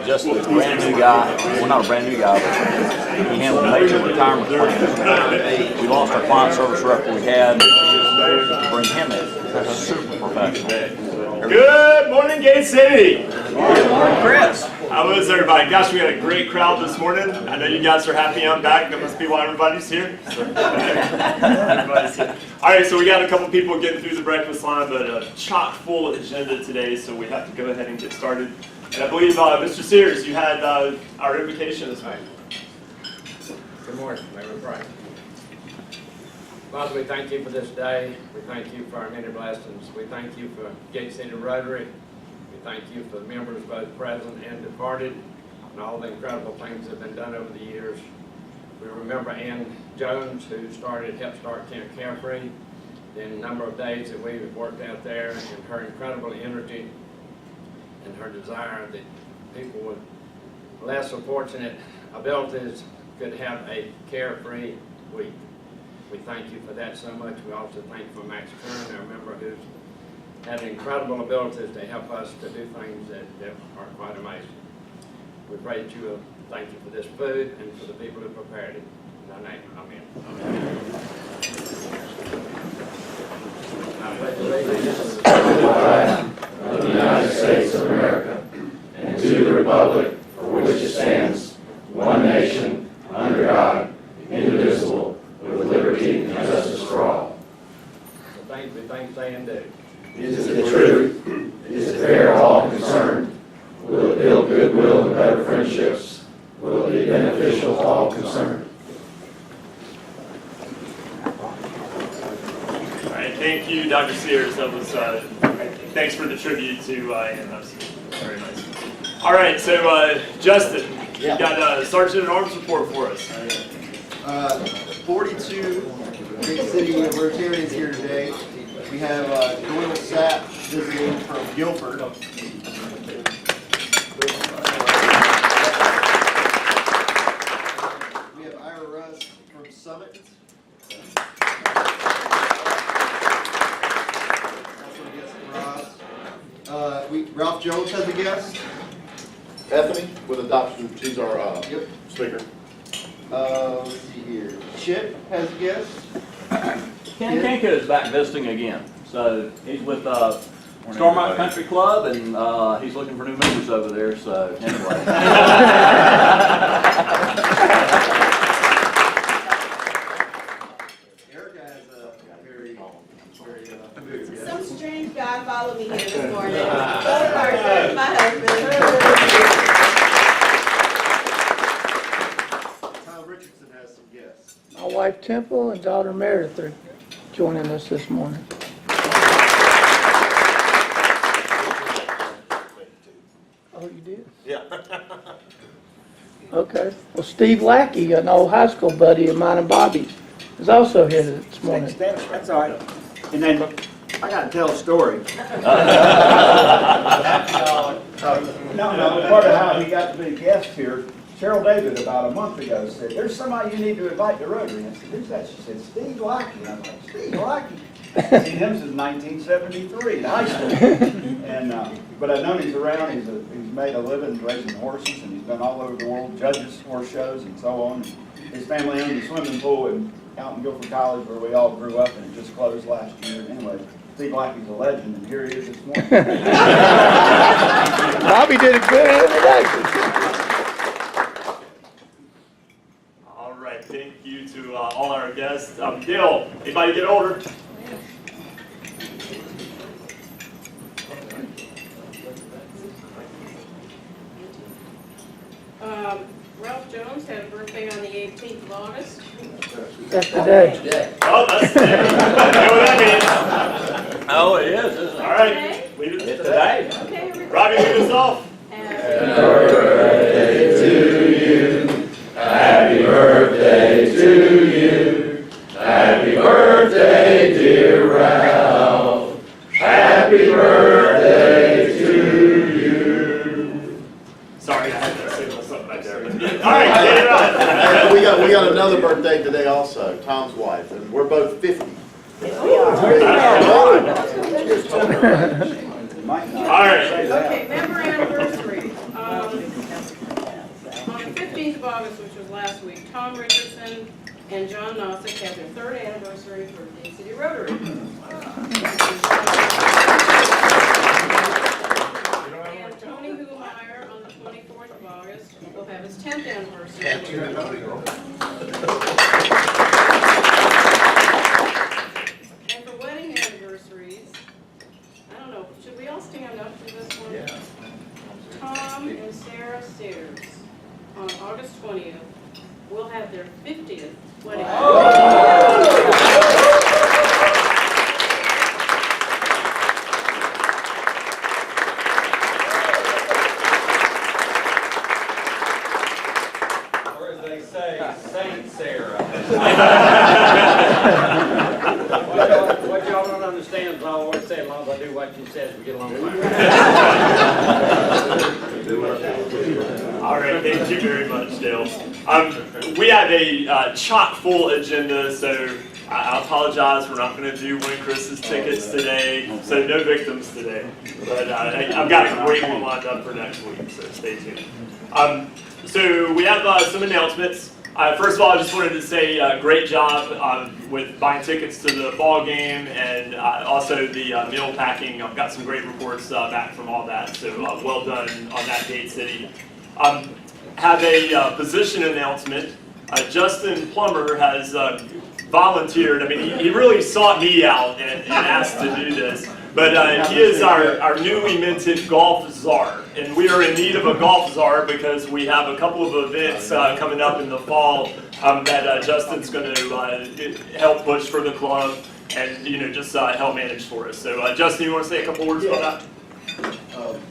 Just a brand new guy, well not a brand new guy, but he handled major retirement plans. We lost our client service rep we had to bring him in. That's super professional. Good morning, Gate City. Good morning, Chris. How is everybody? Gosh, we had a great crowd this morning. I know you guys are happy I'm back. That must be why everybody's here. Everybody's here. All right, so we got a couple people getting through the breakfast line, but a chock full agenda today, so we have to go ahead and get started. And I believe, Mr. Sears, you had our invocation this morning. Good morning, Mayor Brian. Father, we thank you for this day. We thank you for our many blessings. We thank you for Gate City Rotary. We thank you for the members, both present and departed, and all the incredible things that have been done over the years. We remember Ann Jones, who helped start Camp Carefree, then a number of days that we've worked out there, and her incredible energy and her desire that people with less fortunate abilities could have a carefree week. We thank you for that so much. We also thank you for Max Kern, our member, who's had incredible abilities to help us to do things that are quite amazing. We pray that you will thank you for this food and for the people who prepared it. In thy name, amen. I pledge allegiance to the flag of the United States of America and to the republic for which it stands, one nation, under God, indivisible, with liberty and justice for all. The things we think, say, and do. Is it the truth? Is it fair to all concerned? Will it build goodwill and better friendships? Will it be beneficial to all concerned? All right, thank you, Dr. Sears. That was, thanks for the tribute to Ann. That was very nice. All right, so Justin, you got a Sergeant at Arms report for us. 42 Gate City Rotarians here today. We have Doyle Sapp visiting from Guilford. We have Ira Russ from Summit. Also a guest from Ross. Ralph Jones has a guest. Ethanie with adoption. She's our speaker. Let's see here. Chip has a guest. Ken Kinka is back visiting again. So he's with Stormont Country Club, and he's looking for new members over there. So anyway. Erica has a very good Some strange guy followed me here this morning. Both ours, my husband. Richardson has some guests. My wife Temple and daughter Meredith are joining us this morning. Oh, you did? Yeah. Okay. Well, Steve Lackey, an old high school buddy of mine and Bobby's, is also here this morning. That's all right. And then I got to tell a story. No, part of how he got to be a guest here. Cheryl David, about a month ago, said, "There's somebody you need to invite to Rotary." And I said, "Who's that?" She said, "Steve Lackey." And I'm like, "Steve Lackey?" I've seen him since 1973 in high school. And but I've known he's around. He's made a living raising horses, and he's been all over the world, judges horse shows and so on. His family owned a swimming pool out in Guilford College where we all grew up, and it just closed last year. Anyway, Steve Lackey's a legend, and here he is this morning. Bobby did a good introduction. Thank you to all our guests. Gil, anybody get older? Ralph Jones had a birthday on the 18th of August. That's today. Oh, that's today. I know what that means. Oh, it is, isn't it? All right, leave it It's today. Okay, here we go. Robbie, lead us off. Happy birthday to you. Happy birthday to you. Happy birthday, dear Ralph. Happy birthday to you. Sorry, I had to signal something back there. But, all right, get it on. And we got another birthday today also, Tom's wife, and we're both 50. All right. Okay, member anniversary. 15th of August, which was last week, Tom Richardson and John Nossick had their 3rd anniversary for Gate City Rotary. And Tony Humeyer on the 24th of August will have his 10th anniversary. And for wedding anniversaries, I don't know, should we all stand up for this one? Yeah. Tom and Sarah Sears on August 20th will have their 50th wedding anniversary. Or as they say, Saint Sarah. What y'all don't understand is I always say, as long as I do what she says, we get along fine. All right, thank you very much, Dale. We have a chock-full agenda, so I apologize. We're not going to do Win Chris's tickets today, so no victims today. But I've got a great one lined up for next week, so stay tuned. So we have some announcements. First of all, I just wanted to say great job with buying tickets to the ball game and also the meal packing. I've got some great reports back from all that, so well done on that, Gate City. Have a position announcement. Justin Plummer has volunteered. I mean, he really sought me out and asked to do this. But he is our newly minted golf czar, and we are in need of a golf czar because we have a couple of events coming up in the fall that Justin's going to help push for the club and just help manage for us. So Justin, you want to say a couple words about that?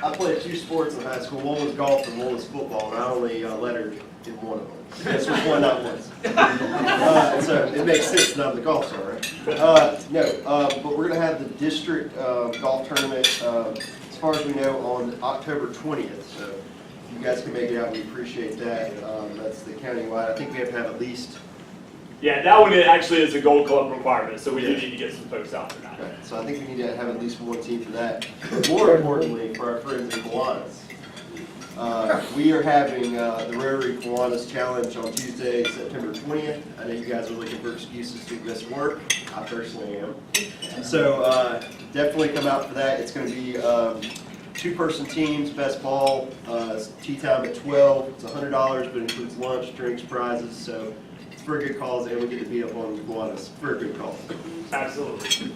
I played 2 sports in high school. One was golf and one was football, and I only lettered in one of them. That's which one that was. So it makes sense that I'm the golf star, right? But we're going to have the district golf tournament, as far as we know, on October 20th. So if you guys can make it out, we appreciate that. That's the countywide. I think we have to have at least... Yeah, that one actually is a Gold Club requirement, so we do need to get some folks out for that. Right. So I think we need to have at least one team for that. But more importantly, for our friends in Kiwanis, we are having the Rotary Kiwanis Challenge on Tuesday, September 20th. I know you guys are looking for excuses to miss work. I personally am. So definitely come out for that. It's going to be 2-person teams, best ball, tee time at 12. It's $100, but it includes lunch, drinks, prizes. So it's for a good cause, and we get to be up on Kiwanis for a good cause. Absolutely.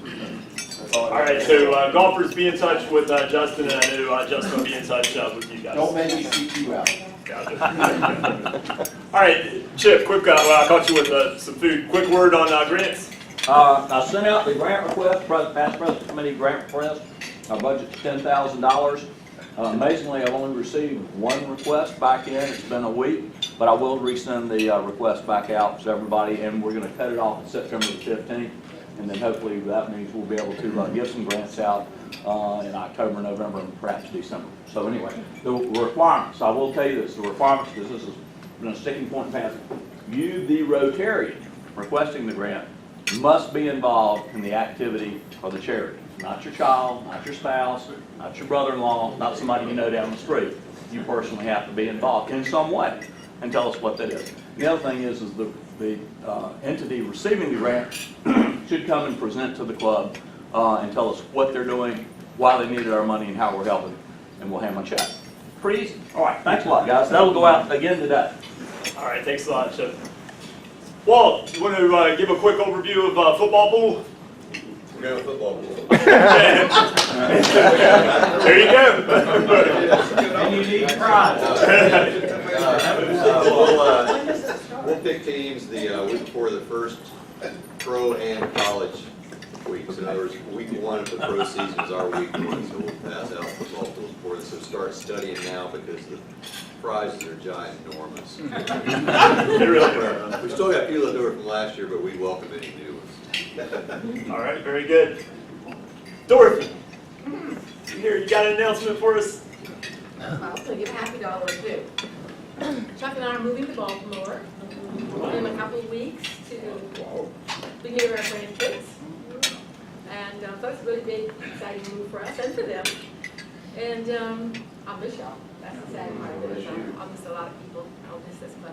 That's all. All right, so golfers, be in touch with Justin, and I know Justin will be in touch with you guys. Don't make me seek you out. Gotcha. All right, Chip, quick, I caught you with some food. Quick word on grants. I sent out the grant request, past president committee grant request. Our budget's $10,000. Amazingly, I've only received 1 request back in. It's been a week, but I will resend the request back out to everybody, and we're going to cut it off on September the 15th. And then hopefully that means we'll be able to give some grants out in October, November, and perhaps December. So anyway, the requirements, I will tell you this, the requirements, because this has been a sticking point in the past. You, the Rotarian, requesting the grant, must be involved in the activity of the charity. Not your child, not your spouse, not your brother-in-law, not somebody you know down the street. You personally have to be involved in some way and tell us what that is. The other thing is the entity receiving the grant should come and present to the club and tell us what they're doing, why they needed our money, and how we're helping, and we'll have a chat. Pretty easy. All right, thanks a lot, guys. That'll go out again today. All right, thanks a lot, Chip. Walt, you want to give a quick overview of football pool? We have a football pool. There you go. And you need prize. We'll pick teams the week before the first pro and college weeks. In other words, week 1 of the pro season is our week 1, so we'll pass out football pools before this. So start studying now because the prizes are ginormous. They really are. We still got people that do it from last year, but we welcome any new ones. All right, very good. Dorothy, here, you got an announcement for us? I'll give a happy dollar too. Chuck and I are moving to Baltimore in a couple of weeks to be near our grandkids. And so it's a really big, exciting move for us and for them. And I'll miss y'all. That's the sad part of it. I'll miss a lot of people. I'll miss this, but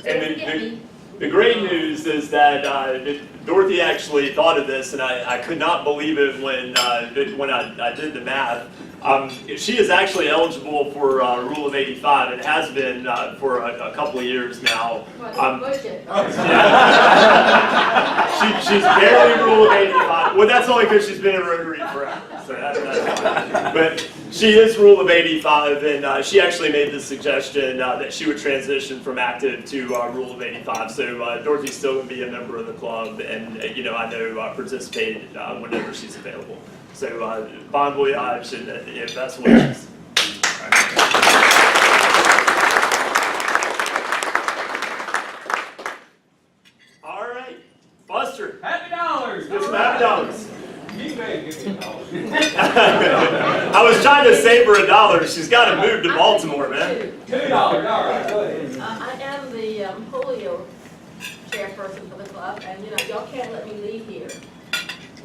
And the great news is that Dorothy actually thought of this, and I could not believe it when I did the math. She is actually eligible for Rule of 85 and has been for a couple of years now. She's barely Rule of 85. Well, that's only because she's been in Rotary forever. So that's fine. But she is Rule of 85, and she actually made the suggestion that she would transition from active to Rule of 85. So Dorothy's still going to be a member of the club, and I know participate whenever she's available. So bon voyage and best wishes. All right, Buster. Happy dollars! Get some happy dollars. You may give me a dollar. I was trying to save her $1. She's got to move to Baltimore, man. $2, all right, go ahead. I am the polio chairperson for the club, and y'all can't let me leave here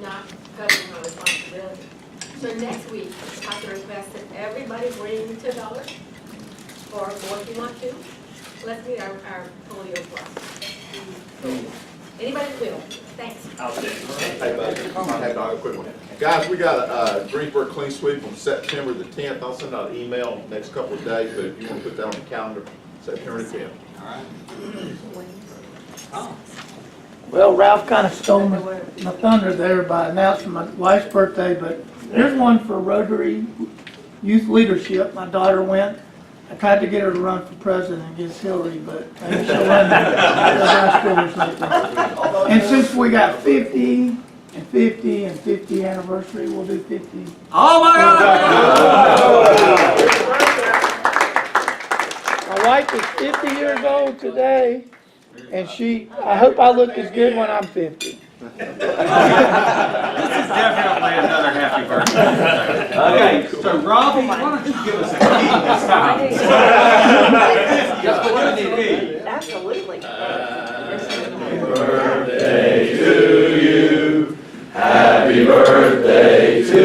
not covering my responsibility. So next week, I have to request that everybody bring $2 or more if you want to. Let's meet our polio club. Anybody that will. Thanks. Outstanding. Hey, buddy, I have a quick one. Guys, we got a Greensburg Clean Sweep on September the 10th. I'll send out an email next couple of days, but if you want to put that on the calendar, September the 10th. All right. Oh. Well, Ralph kind of stole my thunder there by announcing my wife's birthday, but here's one for Rotary Youth Leadership. My daughter went. I tried to get her to run for president against Hillary, but maybe she'll run or something. And since we got 50 and 50 and 50 anniversary, we'll do 50. Oh my God! My wife is 50 years old today, and I hope I look as good when I'm 50. This is definitely another happy birthday. Okay, so Robbie, why don't you give us a key this time? Just what you need. Absolutely. Happy birthday to you. Happy birthday to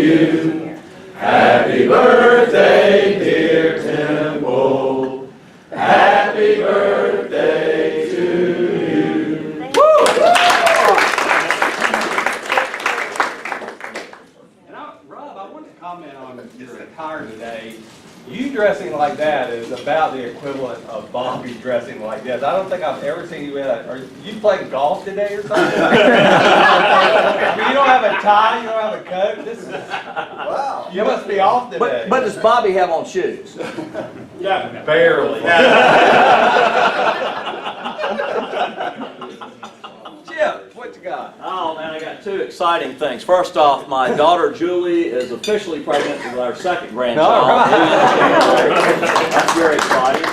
you. Happy birthday, dear Temple. Happy birthday to you. Rob, I wanted to comment on your attire today. You dressing like that is about the equivalent of Bobby dressing like this. I don't think I've ever seen you in are you playing golf today or something? You don't have a tie, you don't have a coat. This is wow. You must be off today. But does Bobby have on shoes? Yeah, barely. Chip, what you got? Oh man, I got two exciting things. First off, my daughter Julie is officially pregnant with our second grandchild. That's very exciting.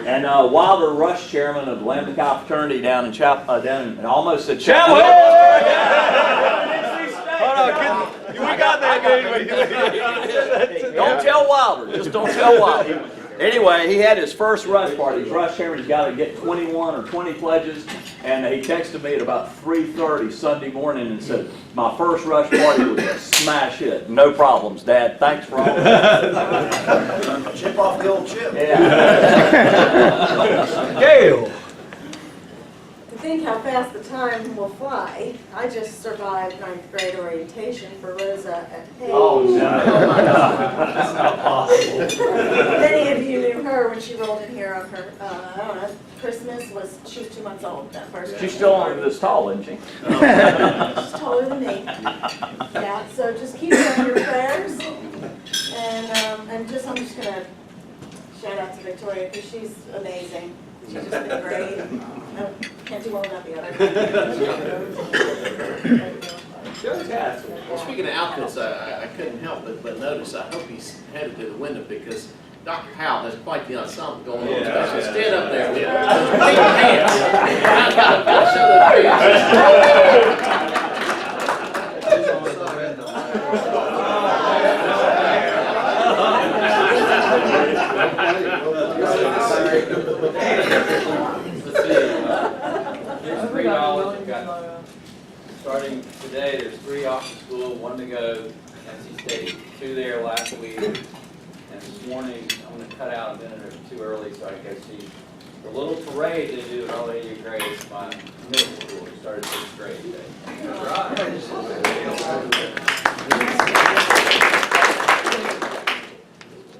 And Wilder Rush, chairman of the Lambda Chi fraternity down in and almost said Chapel. Hold on, we got that, dude. Don't tell Wilder. Just don't tell Wilder. Anyway, he had his first rush party. He's rush chairman. He's got to get 21 or 20 pledges. And he texted me at about 3:30 Sunday morning and said, my first rush party was a smash hit. No problems, Dad. Thanks for all of that. Chip off the old chip. Yeah. Gail. To think how fast the time will fly. I just survived 9th grade orientation for Rosa at Hayes. Oh, no. That's not possible. Many of you knew her when she rolled in here on her, I don't know, Christmas she was 2 months old that first. She's still only this tall, isn't she? She's taller than me. Yeah, so just keep her in your prayers. And I'm just gonna shout out to Victoria because she's amazing. She's just been great. Can't do well without the other. Well, speaking of outfits, I couldn't help but notice, I hope he's headed to the window because Dr. Howell has quite the ensemble going on. So stand up there. Big pants. Gotta show Here's $3. We've got, starting today, there's 3 off to school, 1 to go. NC State, 2 there last week. And this morning, I'm going to cut out a minute or 2 early so I can go see the little parade they do at All Lady Grace by middle school, started 6th grade today.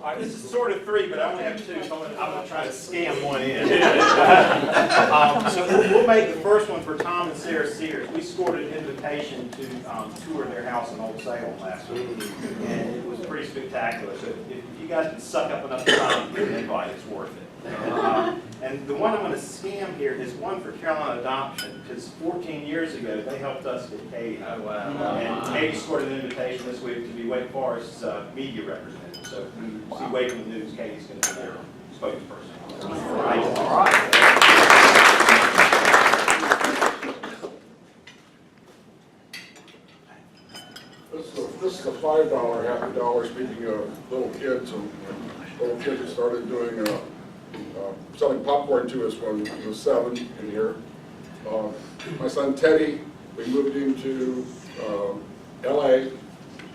All right, this is sort of 3, but I only have 2, so I'm gonna try to scam one in. So we'll make the first one for Tom and Sarah Sears. We scored an invitation to tour their house in Old Salem last week, and it was pretty spectacular. So if you guys can suck up enough time to invite, it's worth it. And the one I'm going to scam here is one for Carolina Adoption, because 14 years ago, they helped us with Katie. Oh, wow. And Katie scored an invitation this week to be Wake Forest's media representative. So if you see Wake in the news, Katie's going to be their spokesperson. All right. This is a $5 happy dollar, speaking of little kids, and little kids that started doing, selling popcorn to us when he was 7 in here. My son Teddy, we moved him to LA,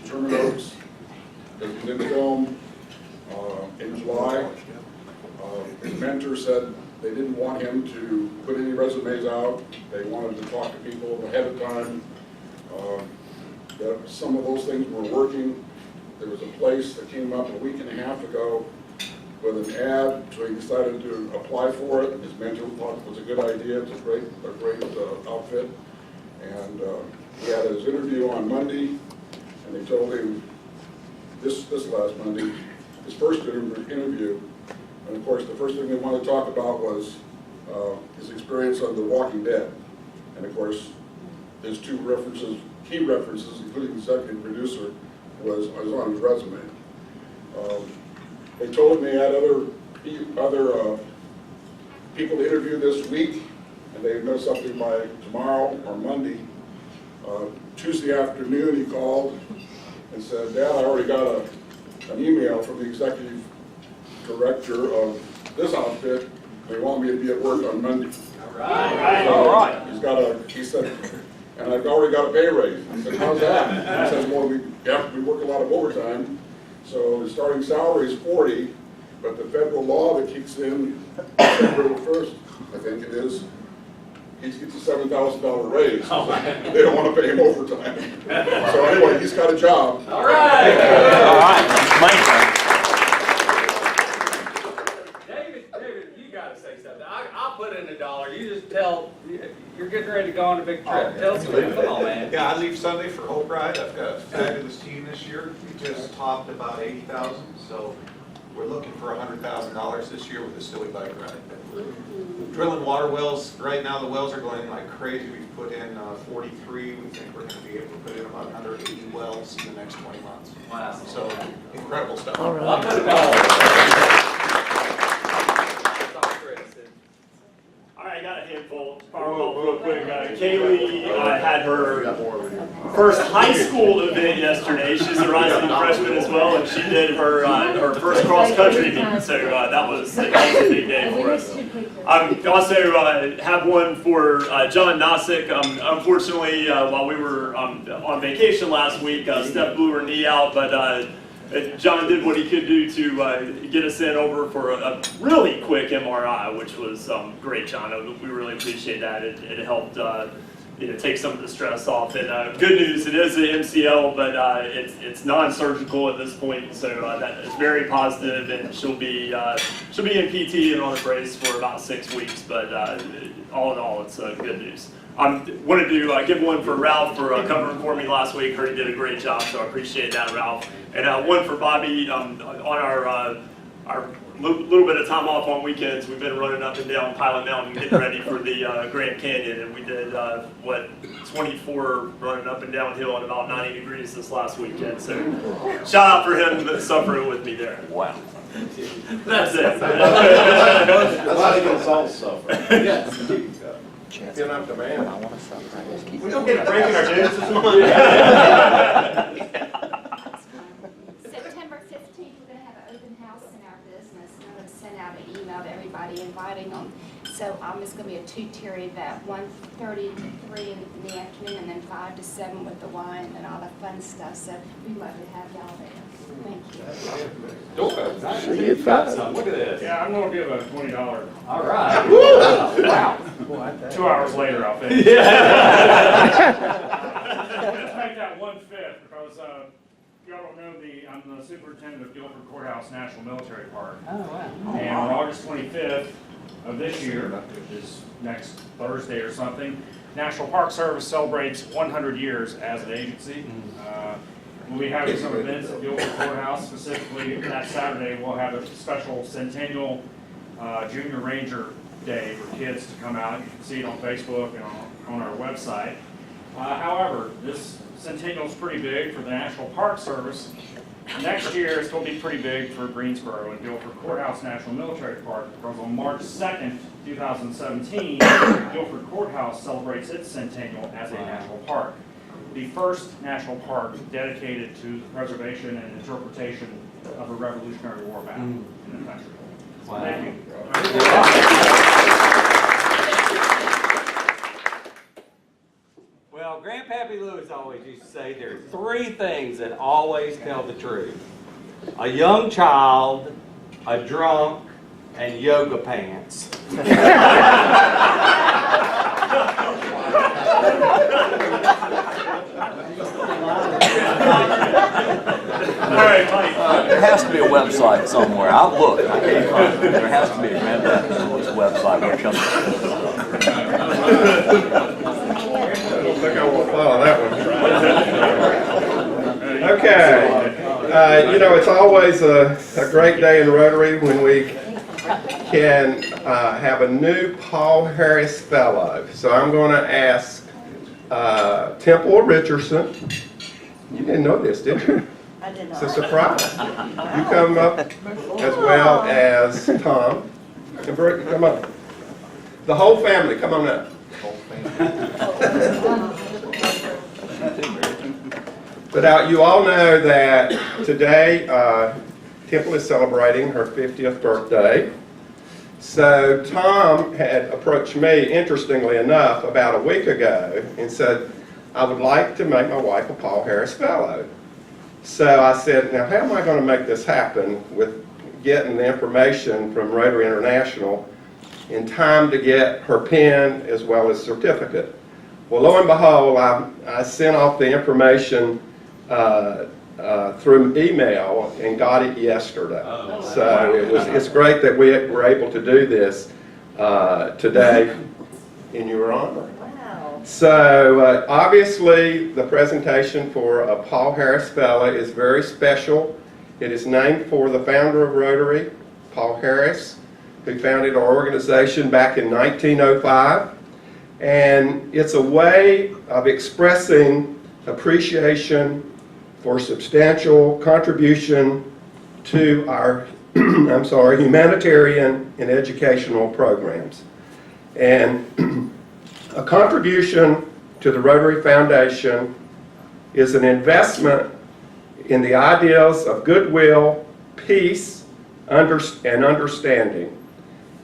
Sherman Oaks, because he's in film in July. His mentor said they didn't want him to put any resumes out. They wanted to talk to people ahead of time. That some of those things were working. There was a place that came up a week and a half ago with an ad, so he decided to apply for it. His mentor thought it was a good idea. It's a great outfit. And he had his interview on Monday, and they told him this last Monday, his first interview. And of course, the first thing they wanted to talk about was his experience on The Walking Dead. And of course, his 2 references, key references, including the executive producer, was on his resume. They told him they had other people to interview this week, and they know something by tomorrow or Monday. Tuesday afternoon, he called and said, "Dad, I already got an email from the executive director of this outfit. They want me to be at work on Monday." All right. So all right. He said, and I've already got a pay raise. I said, "How's that?" He says, "Well, we work a lot of overtime, so the starting salary is 40, but the federal law that kicks in February 1st, I think it is, he gets a $7,000 raise. They don't want to pay him overtime." So anyway, he's got a job. All right. All right. David, you got to say something. I'll put in $1. You just tell, you're getting ready to go on a big trip. Tell us, come on, man. Yeah, I leave Sunday for Hope Ride. I've got a fabulous team this year. We just topped about 80,000, so we're looking for $100,000 this year with the silly bike ride. We're drilling water wells. Right now, the wells are going like crazy. We've put in 43. We think we're going to be able to put in about 180 wells in the next 20 months. Wow. So incredible stuff. All right. I'll put $1. All right, I got a handful. Real quick. Kaylee had her first high school event yesterday. She's a rising freshman as well, and she did her first cross country meet. So that was a big day for us. Also have one for John Nossick. Unfortunately, while we were on vacation last week, Steph blew her knee out, but John did what he could do to get us in over for a really quick MRI, which was great, John. We really appreciate that. It helped take some of the stress off. And good news, it is an MCL, but it's non-surgical at this point, so that is very positive. And she'll be in PT and on a brace for about 6 weeks. But all in all, it's good news. I wanted to give one for Ralph for covering for me last week. Heard he did a great job, so I appreciate that, Ralph. And one for Bobby on our little bit of time off on weekends. We've been running up and down Pilot Mountain, getting ready for the Grand Canyon, and we did 24 running up and downhill at about 90 degrees this last weekend. So shout out for him suffering with me there. Wow. That's it. That's how you can solve stuff. Yes. You're not the man. We don't get a break in our dudes this morning. September 15th, we're going to have an open house in our business. I'm going to send out an email to everybody inviting them. So it's going to be a two-tier event, 1:30 to 3 in the afternoon, and then 5 to 7 with the wine and all the fun stuff. So we'd love to have y'all there. Thank you. You got some. Look at this. Yeah, I'm gonna give a $20. All right. Wow. 2 hours later, I'll finish. Yeah. Let's make that 1/5 because y'all don't know I'm the superintendent of Guilford Courthouse National Military Park. Oh, wow. And on August 25th of this year, which is next Thursday or something, National Park Service celebrates 100 years as an agency. We'll be having some events at Guilford Courthouse. Specifically, that Saturday, we'll have a special Centennial Junior Ranger Day for kids to come out. You can see it on Facebook and on our website. However, this Centennial is pretty big for the National Park Service. Next year, it's going to be pretty big for Greensboro and Guilford Courthouse National Military Park, because on March 2nd, 2017, Guilford Courthouse celebrates its centennial as a national park. The first national park dedicated to the preservation and interpretation of a Revolutionary War battle in the country. Wow. Thank you. Well, Grandpappy Lewis always used to say there are 3 things that always tell the truth: a young child, a drunk, and yoga pants. There has to be a website somewhere. I've looked. I can't find it. There has to be a Grandpappy Lewis website where it comes from. I don't think I will follow that one. Okay. It's always a great day in Rotary when we can have a new Paul Harris Fellow. So I'm going to ask Temple Richardson. You didn't know this, did you? I did It's not. a surprise. You come up as well as Tom. And Brooke, come on. The whole family, come on up. But you all know that today Temple is celebrating her 50th birthday. So Tom had approached me, interestingly enough, about a week ago and said, I would like to make my wife a Paul Harris Fellow. So I said, now how am I going to make this happen with getting the information from Rotary International in time to get her pin as well as certificate? Well, lo and behold, I sent off the information through email and got it yesterday. So it's great that we were able to do this today in your honor. So obviously the presentation for a Paul Harris Fellow is very special. It is named for the founder of Rotary, Paul Harris, who founded our organization back in 1905. And it's a way of expressing appreciation for substantial contribution to our humanitarian and educational programs. And a contribution to the Rotary Foundation is an investment in the ideals of goodwill, peace, and understanding.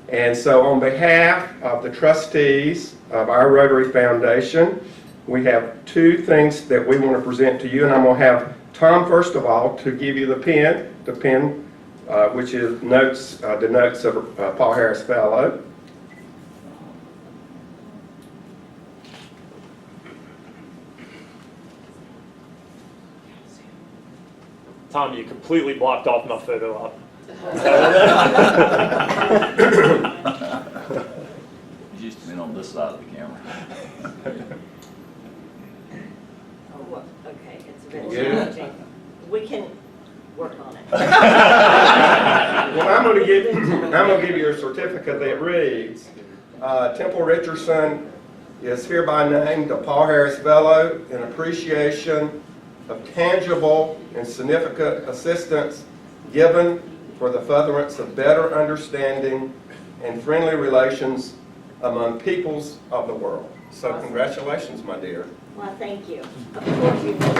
And so on behalf of the trustees of our Rotary Foundation, we have 2 things that we want to present to you, and I'm going to have Tom, first of all, to give you the pen which is denotes a Paul Harris Fellow. Tom, you completely blocked off my photo op. You used to be on this side of the camera. Okay, it's been challenging. We can work on it. Well, I'm going to give you a certificate that reads, Temple Richardson is hereby named a Paul Harris Fellow in appreciation of tangible and significant assistance given for the furtherance of better understanding and friendly relations among peoples of the world. So congratulations, my dear. Well, thank you. Of course you will.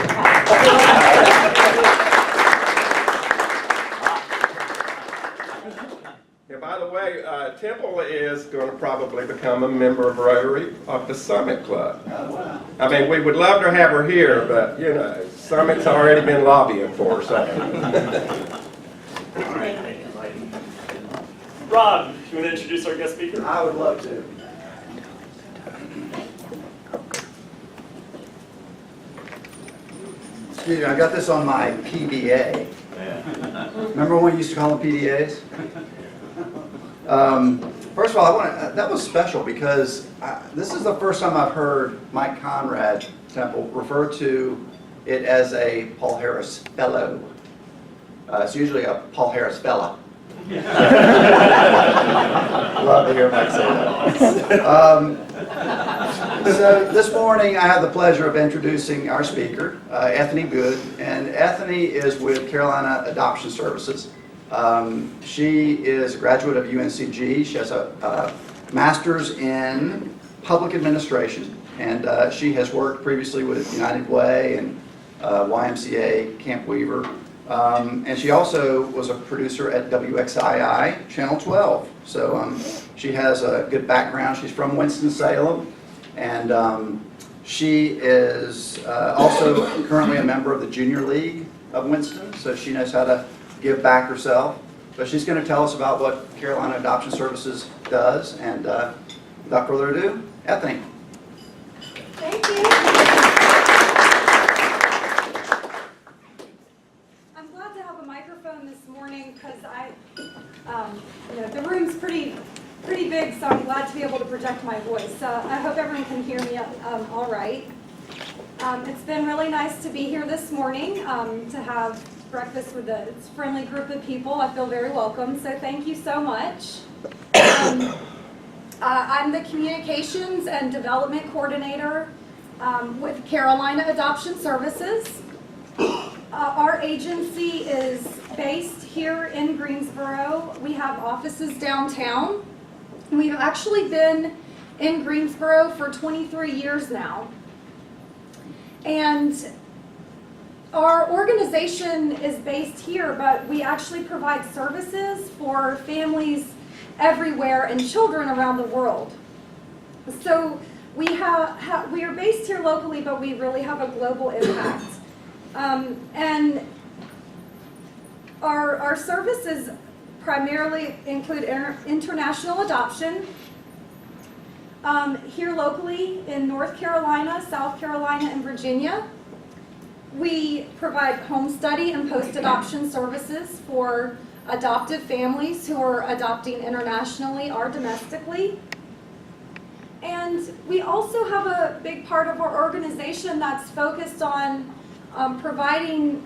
And by the way, Temple is going to probably become a member of Rotary of the Summit Club. I mean, we would love to have her here, but, you know, Summit's already been lobbying for her, so. Rob, do you want to introduce our guest speaker? I would love to. Excuse me, I got this on my PDA. Remember when we used to call them PDAs? First of all, that was special because this is the first time I've heard Mike Conrad, Temple, refer to it as a Paul Harris Fellow. It's usually a Paul Harris Fella. Love to hear Mike say that. So this morning I have the pleasure of introducing our speaker, Ethanie Good, and Ethanie is with Carolina Adoption Services. She is a graduate of UNCG. She has a master's in public administration, and she has worked previously with United Way and YMCA, Camp Weaver. And she also was a producer at WXII, Channel 12. So she has a good background. She's from Winston-Salem, and she is also currently a member of the Junior League of Winston, so she knows how to give back herself. But she's going to tell us about what Carolina Adoption Services does, and without further ado, Ethanie. Thank you. I'm glad to have a microphone this morning because the room's pretty big, so I'm glad to be able to project my voice. I hope everyone can hear me all right. It's been really nice to be here this morning to have breakfast with a friendly group of people. I feel very welcome, so thank you so much. I'm the Communications and Development Coordinator with Carolina Adoption Services. Our agency is based here in Greensboro. We have offices downtown. We've actually been in Greensboro for 23 years now. And our organization is based here, but we actually provide services for families everywhere and children around the world. So we are based here locally, but we really have a global impact. And our services primarily include international adoption. Here locally in North Carolina, South Carolina, and Virginia, we provide home study and post-adoption services for adoptive families who are adopting internationally or domestically. And we also have a big part of our organization that's focused on providing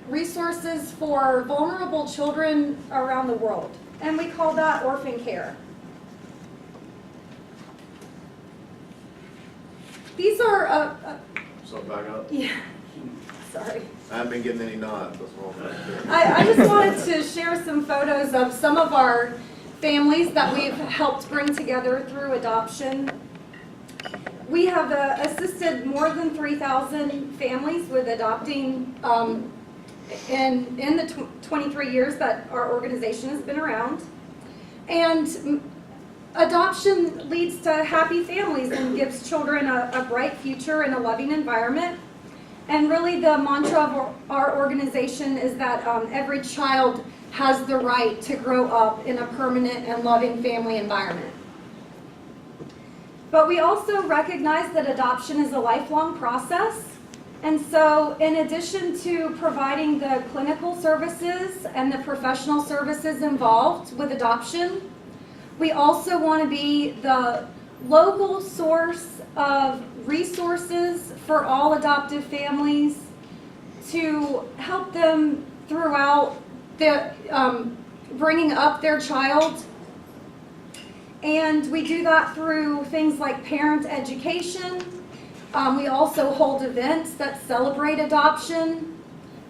resources for vulnerable children around the world. And we call that orphan care. These are... So back up. Yeah. Sorry. I haven't been getting any nods, that's all. I just wanted to share some photos of some of our families that we've helped bring together through adoption. We have assisted more than 3,000 families with adopting in the 23 years that our organization has been around. And adoption leads to happy families and gives children a bright future and a loving environment. And really the mantra of our organization is that every child has the right to grow up in a permanent and loving family environment. But we also recognize that adoption is a lifelong process. And so in addition to providing the clinical services and the professional services involved with adoption, we also want to be the local source of resources for all adoptive families to help them throughout the bringing up their child. And we do that through things like parent education. We also hold events that celebrate adoption.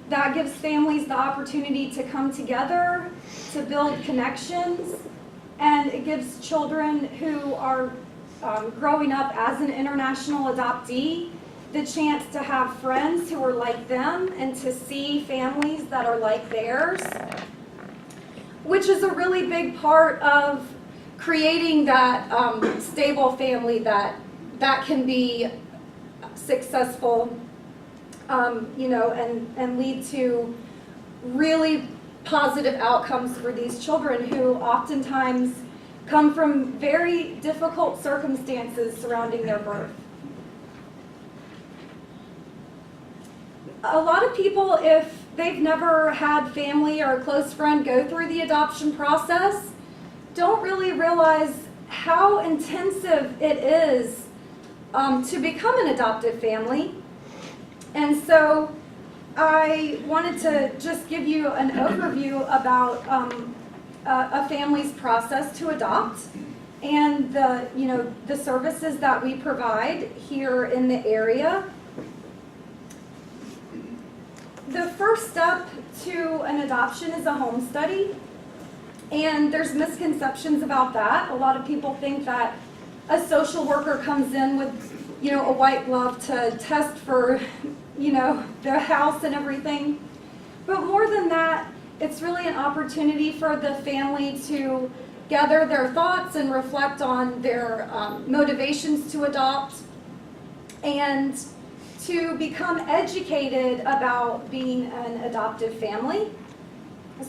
That gives families the opportunity to come together, to build connections, and it gives children who are growing up as an international adoptee the chance to have friends who are like them and to see families that are like theirs. which is a really big part of creating that stable family that can be successful, you know, and lead to really positive outcomes for these children who oftentimes come from very difficult circumstances surrounding their birth. A lot of people, if they've never had family or a close friend go through the adoption process, don't really realize how intensive it is to become an adoptive family. And so I wanted to just give you an overview about a family's process to adopt and the services that we provide here in the area. The first step to an adoption is a home study, and there's misconceptions about that. A lot of people think that a social worker comes in with, you know, a white glove to test for, you know, the house and everything. But more than that, it's really an opportunity for the family to gather their thoughts and reflect on their motivations to adopt, and to become educated about being an adoptive family.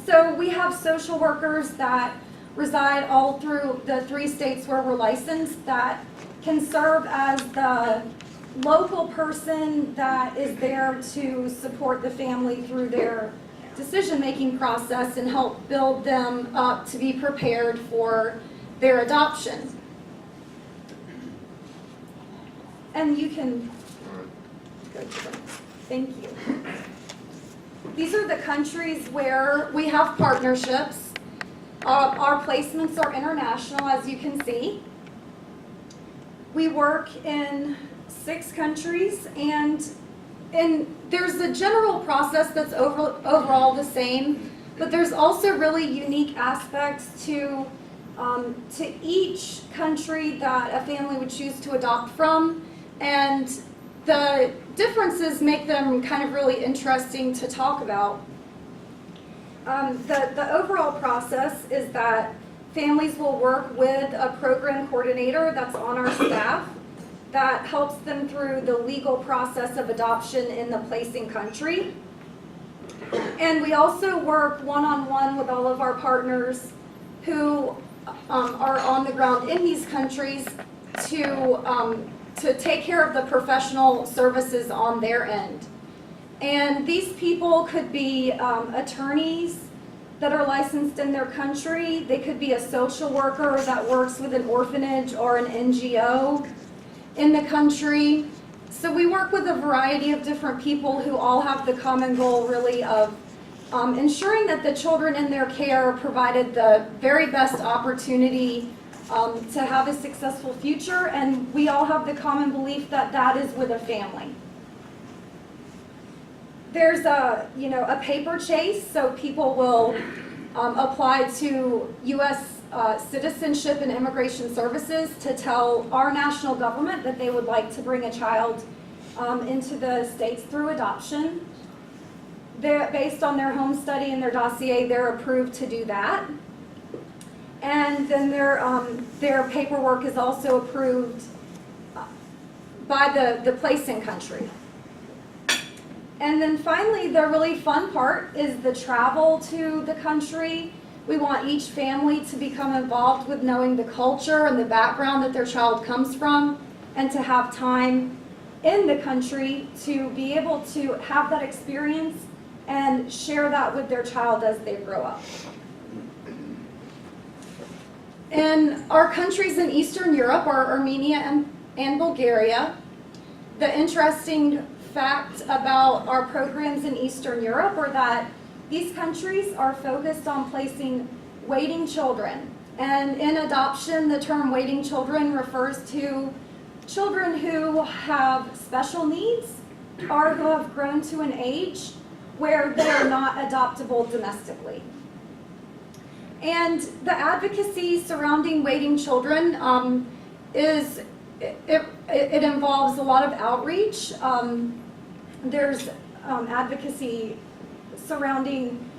So we have social workers that reside all through the 3 states where we're licensed that can serve as the local person that is there to support the family through their decision-making process and help build them up to be prepared for their adoption. And you can go to them. Thank you. These are the countries where we have partnerships. Our placements are international, as you can see. We work in 6 countries, and there's a general process that's overall the same, but there's also really unique aspects to each country that a family would choose to adopt from, and the differences make them kind of really interesting to talk about. The overall process is that families will work with a program coordinator that's on our staff that helps them through the legal process of adoption in the placing country. And we also work one-on-one with all of our partners who are on the ground in these countries to take care of the professional services on their end. And these people could be attorneys that are licensed in their country. They could be a social worker that works with an orphanage or an NGO in the country. So we work with a variety of different people who all have the common goal really of ensuring that the children in their care are provided the very best opportunity to have a successful future, and we all have the common belief that that is with a family. There's a paper chase, so people will apply to U.S. Citizenship and Immigration Services to tell our national government that they would like to bring a child into the States through adoption. Based on their home study and their dossier, they're approved to do that. And then their paperwork is also approved by the placing country. And then finally, the really fun part is the travel to the country. We want each family to become involved with knowing the culture and the background that their child comes from, and to have time in the country to be able to have that experience and share that with their child as they grow up. In our countries in Eastern Europe are Armenia and Bulgaria. The interesting fact about our programs in Eastern Europe are that these countries are focused on placing waiting children. And in adoption, the term waiting children refers to children who have special needs or who have grown to an age where they are not adoptable domestically. And the advocacy surrounding waiting children it involves a lot of outreach. There's advocacy surrounding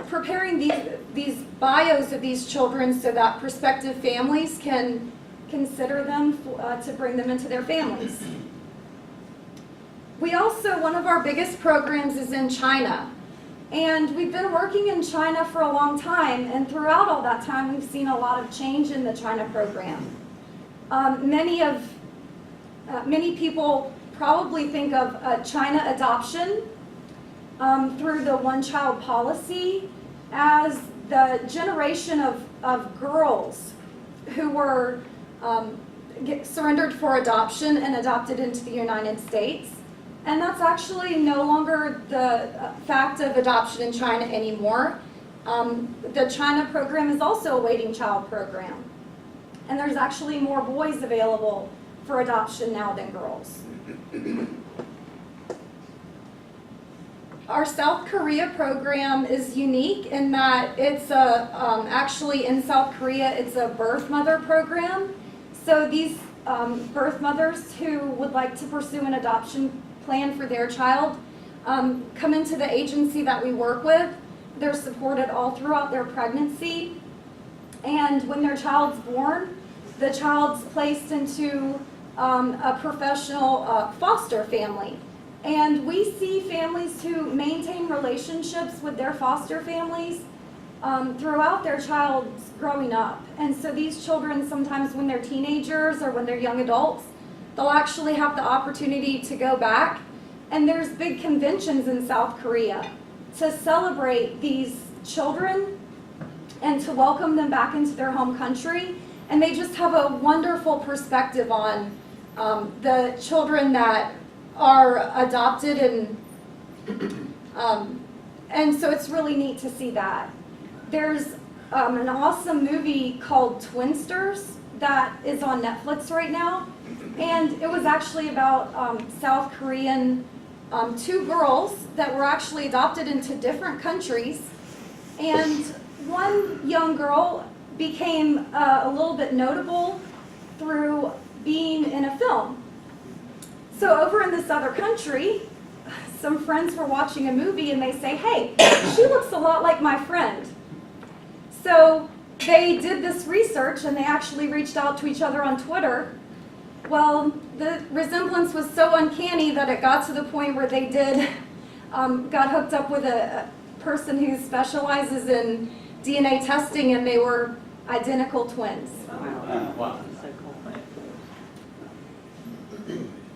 preparing these bios of these children so that prospective families can consider them to bring them into their families. We also, one of our biggest programs is in China. And we've been working in China for a long time, and throughout all that time, we've seen a lot of change in the China program. Many people probably think of China adoption through the one-child policy as the generation of girls who were surrendered for adoption and adopted into the United States. And that's actually no longer the fact of adoption in China anymore. The China program is also a waiting child program. And there's actually more boys available for adoption now than girls. Our South Korea program is unique in that it's actually in South Korea, it's a birth mother program. So these birth mothers who would like to pursue an adoption plan for their child come into the agency that we work with. They're supported all throughout their pregnancy. And when their child's born, the child's placed into a professional foster family. And we see families who maintain relationships with their foster families throughout their child's growing up. And so these children, sometimes when they're teenagers or when they're young adults, they'll actually have the opportunity to go back. And there's big conventions in South Korea to celebrate these children and to welcome them back into their home country. And they just have a wonderful perspective on the children that are adopted, and so it's really neat to see that. There's an awesome movie called Twinsters that is on Netflix right now, and it was actually about South Korean two girls that were actually adopted into different countries, and one young girl became a little bit notable through being in a film. So over in this other country, some friends were watching a movie and they say, hey, she looks a lot like my friend. So they did this research and they actually reached out to each other on Twitter. Well, the resemblance was so uncanny that it got to the point where they got hooked up with a person who specializes in DNA testing, and they were identical twins. Wow.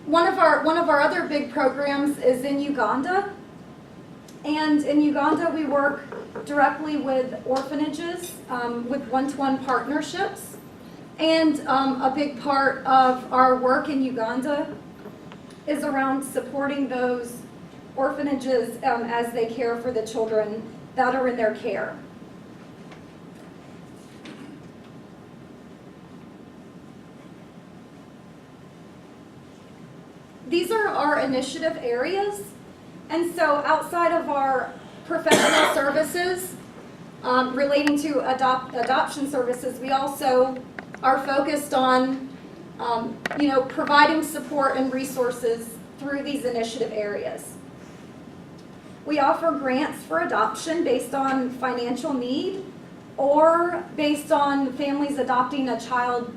One of our other big programs is in Uganda, and in Uganda we work directly with orphanages with one-to-one partnerships, and a big part of our work in Uganda is around supporting those orphanages as they care for the children that are in their care. These are our initiative areas, and so outside of our professional services relating to adoption services, we also are focused on providing support and resources through these initiative areas. We offer grants for adoption based on financial need or based on families adopting a child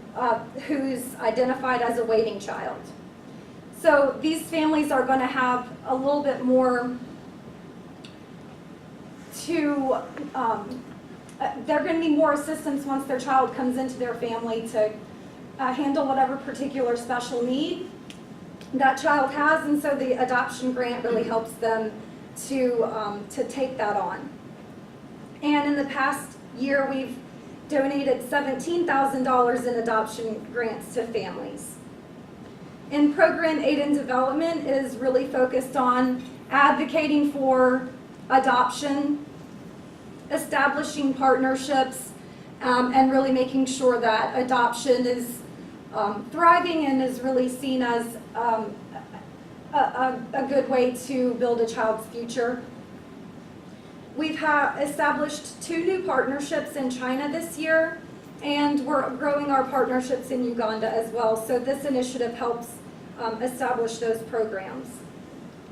who's identified as a waiting child. So these families are going to have a little bit more they're going to need more assistance once their child comes into their family to handle whatever particular special need that child has, and so the adoption grant really helps them to take that on. And in the past year, we've donated $17,000 in adoption grants to families. And Program Aid and Development is really focused on advocating for adoption, establishing partnerships, and really making sure that adoption is thriving and is really seen as a good way to build a child's future. We've established 2 new partnerships in China this year, and we're growing our partnerships in Uganda as well. So this initiative helps establish those programs.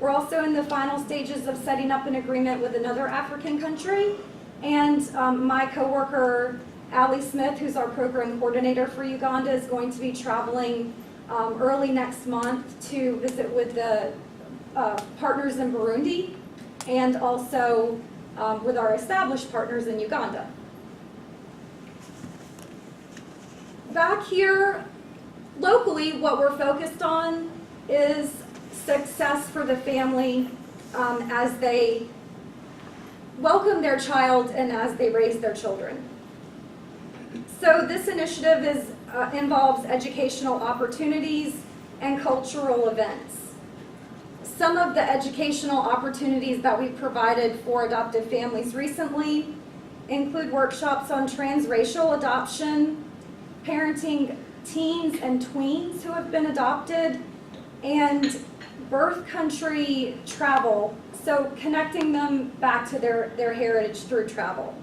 We're also in the final stages of setting up an agreement with another African country, And my coworker, Allie Smith, who's our program coordinator for Uganda, is going to be traveling early next month to visit with the partners in Burundi and also with our established partners in Uganda. Back here, locally, what we're focused on is success for the family as they welcome their child and as they raise their children. So this initiative involves educational opportunities and cultural events. Some of the educational opportunities that we've provided for adoptive families recently include workshops on transracial adoption, parenting teens and tweens who have been adopted, and birth country travel, so connecting them back to their heritage through travel.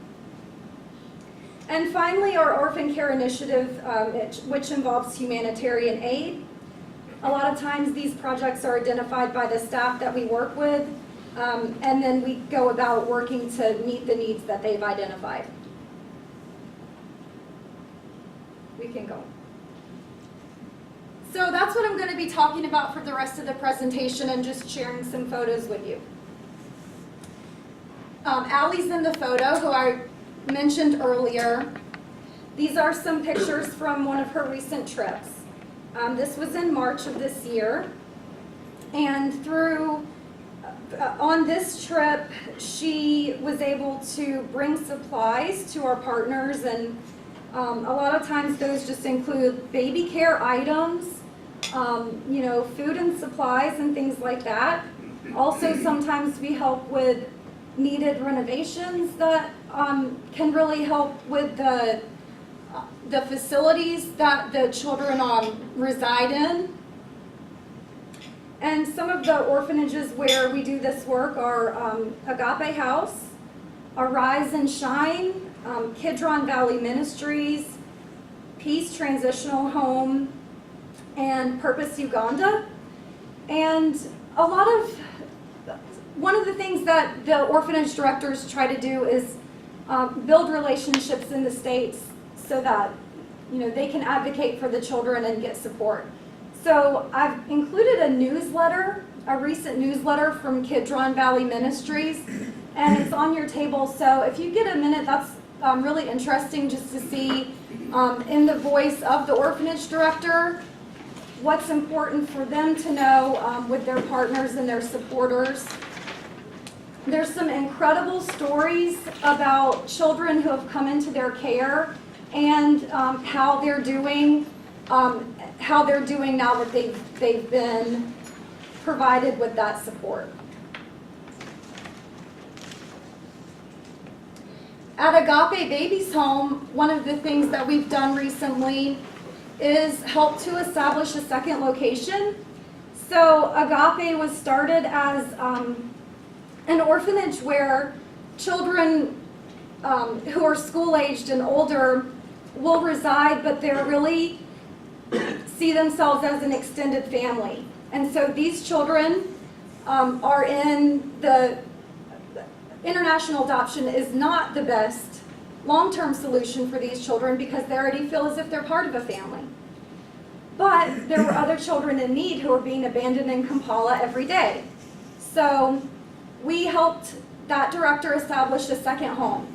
And finally, our orphan care initiative, which involves humanitarian aid. A lot of times these projects are identified by the staff that we work with, and then we go about working to meet the needs that they've identified. We can go. So that's what I'm going to be talking about for the rest of the presentation and just sharing some photos with you. Allie's in the photo, who I mentioned earlier. These are some pictures from one of her recent trips. This was in March of this year. And on this trip, she was able to bring supplies to our partners, and a lot of times those just include baby care items, food and supplies and things like that. Also, sometimes we help with needed renovations that can really help with the facilities that the children reside in. And some of the orphanages where we do this work are Agape House, Arise and Shine, Kidron Valley Ministries, Peace Transitional Home, and Purpose Uganda. And one of the things that the orphanage directors try to do is build relationships in the States so that they can advocate for the children and get support. So I've included a recent newsletter from Kidron Valley Ministries, and it's on your table. So if you get a minute, that's really interesting just to see in the voice of the orphanage director what's important for them to know with their partners and their supporters. There's some incredible stories about children who have come into their care and how they're doing now that they've been provided with that support. At Agape Babies Home, one of the things that we've done recently is help to establish a second location. So Agape was started as an orphanage where children who are school-aged and older will reside, but they're really see themselves as an extended family. And so these children are in the international adoption is not the best long-term solution for these children because they already feel as if they're part of a family. But there were other children in need who were being abandoned in Kampala every day. So we helped that director establish a second home.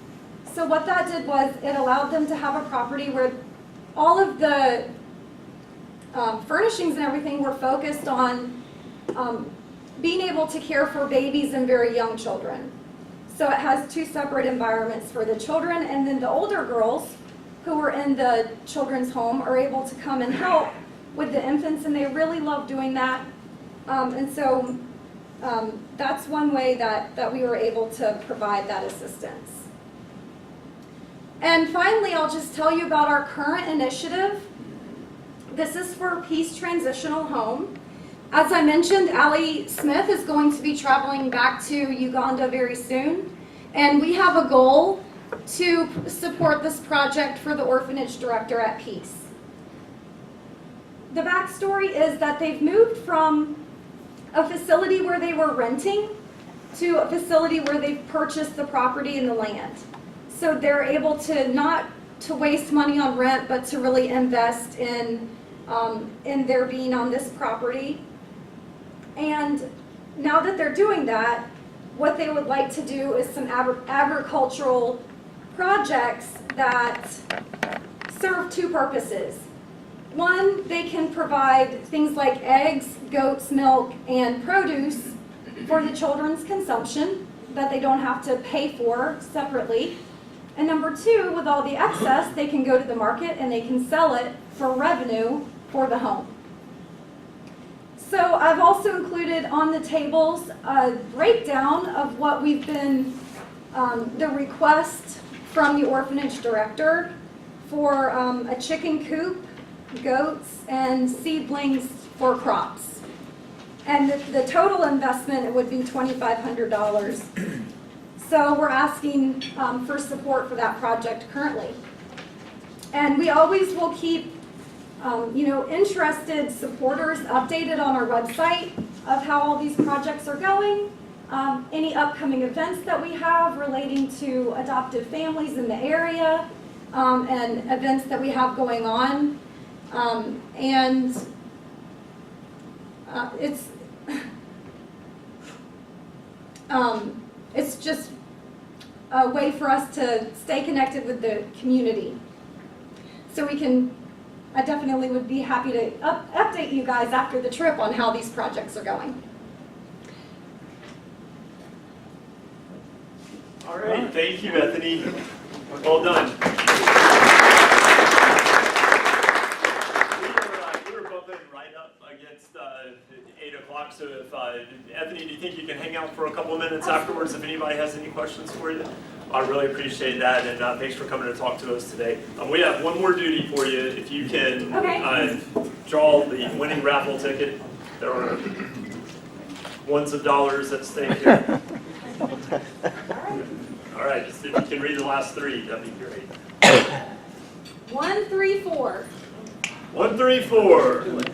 So what that did was it allowed them to have a property where all of the furnishings and everything were focused on being able to care for babies and very young children. So it has two separate environments for the children, and then the older girls who were in the children's home are able to come and help with the infants, and they really love doing that. And so that's one way that we were able to provide that assistance. And finally, I'll just tell you about our current initiative. This is for Peace Transitional Home. As I mentioned, Allie Smith is going to be traveling back to Uganda very soon, and we have a goal to support this project for the orphanage director at Peace. The backstory is that they've moved from a facility where they were renting to a facility where they've purchased the property and the land. So they're able to not to waste money on rent, but to really invest in their being on this property. And now that they're doing that, what they would like to do is some agricultural projects that serve two purposes. One, they can provide things like eggs, goat's milk, and produce for the children's consumption that they don't have to pay for separately. And number two, with all the excess, they can go to the market and they can sell it for revenue for the home. So I've also included on the tables a breakdown of what we've been, the request from the orphanage director for a chicken coop, goats, and seedlings for crops. And the total investment would be $2,500. So we're asking for support for that project currently. And we always will keep interested supporters updated on our website of how all these projects are going, any upcoming events that we have relating to adoptive families in the area, and events that we have going on. It's just a way for us to stay connected with the community. So we can, I definitely would be happy to update you guys after the trip on how these projects are going. All right, thank you, Ethanie. Well done. We were bumping right up against 8 o'clock, so if, Ethanie, do you think you can hang out for a couple of minutes afterwards if anybody has any questions for you? I really appreciate that, and thanks for coming to talk to us today. We have one more duty for you. If you can draw the winning raffle ticket. There are ones of dollars at stake here. All right, just if you can read the last three, that'd be great. 134. 134.